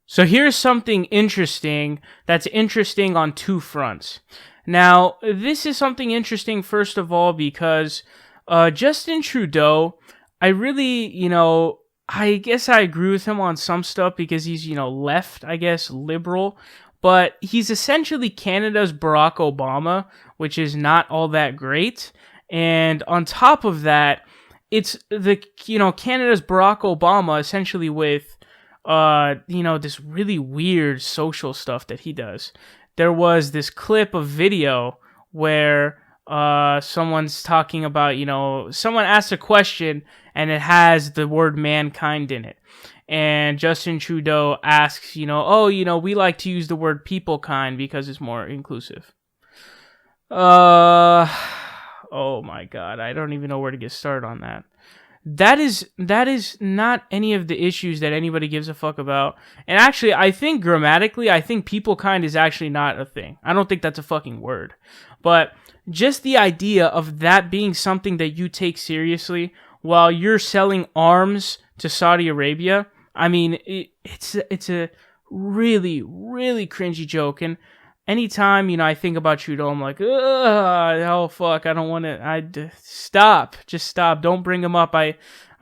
So here's something interesting that's interesting on two fronts. Now, this is something interesting, first of all, because Justin Trudeau, I really, I guess I agree with him on some stuff because he's, left, I guess, liberal, but he's essentially Canada's Barack Obama, which is not all that great. And on top of that, it's Canada's Barack Obama essentially with this really weird social stuff that he does. There was this clip of video where someone's talking about, someone asks a question and it has the word mankind in it. And Justin Trudeau asks, we like to use the word people kind because it's more inclusive. Oh my God, I don't even know where to get started on that. That is not any of the issues that anybody gives a fuck about. And actually, I think grammatically, people kind is actually not a thing. I don't think that's a fucking word. But just the idea of that being something that you take seriously while you're selling arms to Saudi Arabia, I mean, it's a really, really cringy joke. And anytime, I think about Trudeau, I'm like, oh fuck, I don't want to, just stop, don't bring him up. I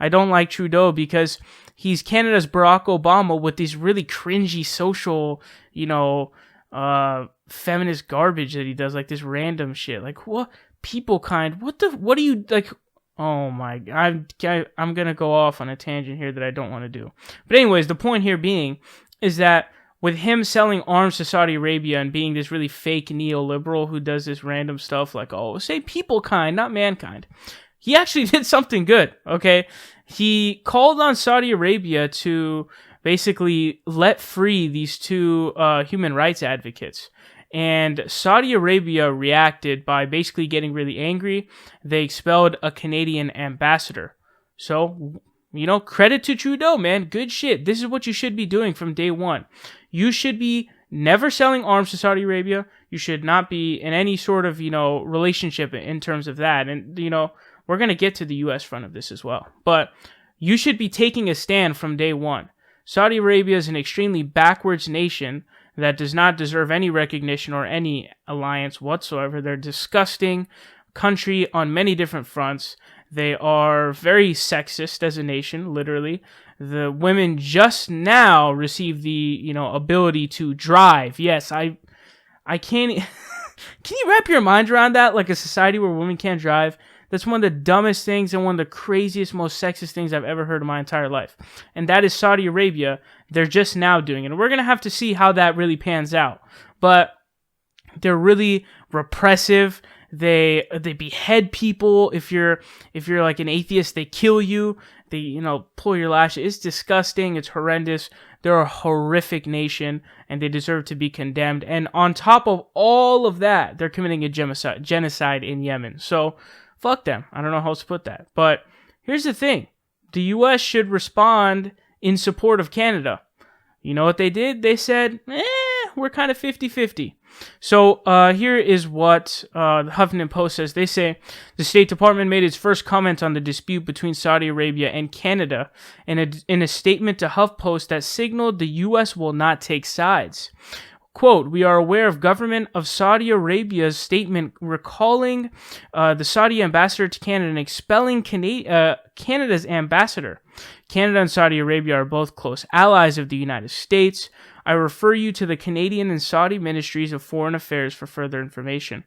don't like Trudeau because he's Canada's Barack Obama with these really cringy social, feminist garbage that he does, like this random shit, like what, people kind, what do you, like, oh my, I'm gonna go off on a tangent here that I don't want to do. But anyways, the point here being is that with him selling arms to Saudi Arabia and being this really fake neoliberal who does this random stuff like, oh, say people kind, not mankind, he actually did something good, okay? He called on Saudi Arabia to basically let free these two human rights advocates. And Saudi Arabia reacted by basically getting really angry. They expelled a Canadian ambassador. So, credit to Trudeau, man. Good shit. This is what you should be doing from day one. You should be never selling arms to Saudi Arabia. You should not be in any sort of, relationship in terms of that. And, we're going to get to the U.S. front of this as well. But you should be taking a stand from day one. Saudi Arabia is an extremely backwards nation that does not deserve any recognition or any alliance whatsoever. They're a disgusting country on many different fronts. They are very sexist as a nation, literally. The women just now receive the, ability to drive. Yes, I can't... Can you wrap your mind around that? Like a society where women can't drive? That's one of the dumbest things and one of the craziest, most sexist things I've ever heard in my entire life. And that is Saudi Arabia. They're just now doing it. And we're going to have to see how that really pans out. But they're really repressive. They behead people. If you're like an atheist, they kill you. They, pull your lashes. It's disgusting. It's horrendous. They're a horrific nation, and they deserve to be condemned. And on top of all of that, they're committing a genocide in Yemen. So, fuck them. I don't know how else to put that. But here's the thing. The U.S. should respond in support of Canada. You know what they did? They said, we're kind of 50-50. So here is what the Huffington Post says. They say the State Department made its first comment on the dispute between Saudi Arabia and Canada in a statement to HuffPost that signaled the U.S. will not take sides. Quote, we are aware of government of Saudi Arabia's statement recalling the Saudi ambassador to Canada and expelling Canada's ambassador. Canada and Saudi Arabia are both close allies of the United States. I refer you to the Canadian and Saudi Ministries of Foreign Affairs for further information.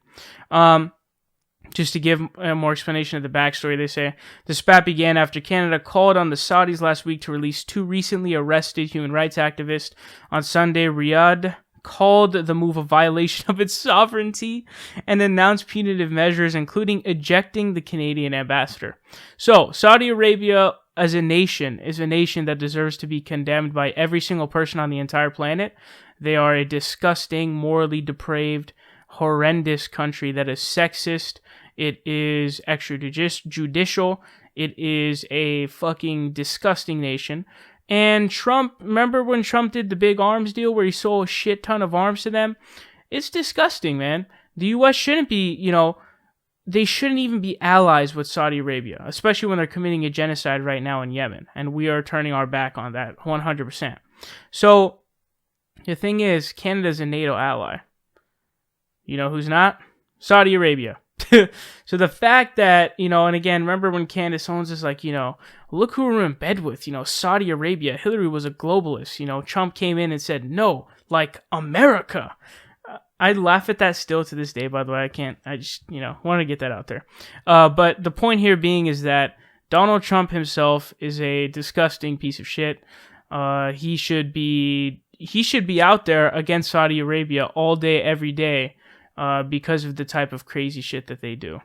Just to give more explanation of the backstory, they say, the spat began after Canada called on the Saudis last week to release two recently arrested human rights activists. On Sunday, Riyadh called the move a violation of its sovereignty and announced punitive measures, including ejecting the Canadian ambassador. So, Saudi Arabia as a nation is a nation that deserves to be condemned by every single person on the entire planet. They are a disgusting, morally depraved, horrendous country that is sexist. It is extrajudicial. It is a fucking disgusting nation. And Trump, remember when Trump did the big arms deal where he sold a shit ton of arms to them? It's disgusting, man. The U.S. shouldn't be, they shouldn't even be allies with Saudi Arabia, especially when they're committing a genocide right now in Yemen. And we are turning our back on that 100%. So, The thing is, Canada's a NATO ally. You know who's not? Saudi Arabia. So the fact that, and again, remember when Candace Owens is like, look who we're in bed with, Saudi Arabia. Hillary was a globalist. Trump came in and said, no, like America. I laugh at that still to this day, by the way. I just, want to get that out there. But the point here being is that Donald Trump himself is a disgusting piece of shit. He should be out there against Saudi Arabia all day, every day, because of the type of crazy shit that they do.